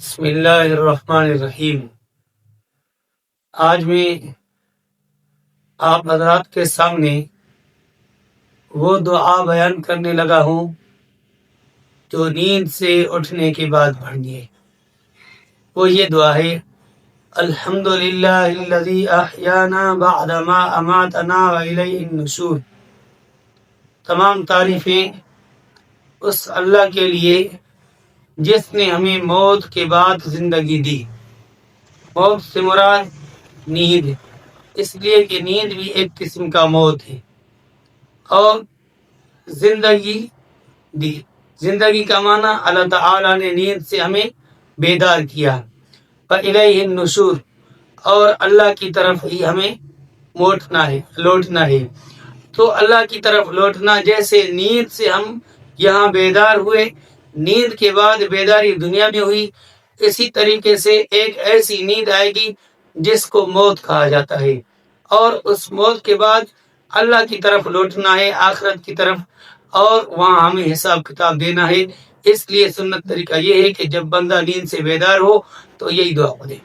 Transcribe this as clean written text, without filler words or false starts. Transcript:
بسم اللہ الرحمن الرحیم۔ آج میں آپ حضرات کے سامنے وہ دعا بیان کرنے لگا ہوں جو نیند سے اٹھنے کے بعد پڑھنی ہے۔ وہ یہ دعا ہے: الحمدللہ الذی احیانا بعد ما اماتنا والیہ النشور۔ تمام تعریفیں اس اللہ کے لیے جس نے ہمیں موت کے بعد زندگی دی۔ موت سے مراد نیند، اس لیے کہ نیند بھی ایک قسم کا موت ہے، اور زندگی دی۔ زندگی کا معنی اللہ تعالیٰ نے نیند سے ہمیں بیدار کیا۔ وَإِلَيْهِ النُّشُورُ، اور اللہ کی طرف ہی ہمیں لوٹنا ہے۔ تو اللہ کی طرف لوٹنا، جیسے نیند سے ہم یہاں بیدار ہوئے، نیند کے بعد بیداری دنیا میں ہوئی، اسی طریقے سے ایک ایسی نیند آئے گی جس کو موت کہا جاتا ہے، اور اس موت کے بعد اللہ کی طرف لوٹنا ہے، آخرت کی طرف، اور وہاں ہمیں حساب کتاب دینا ہے۔ اس لیے سنت طریقہ یہ ہے کہ جب بندہ نیند سے بیدار ہو تو یہی دعا پڑھے۔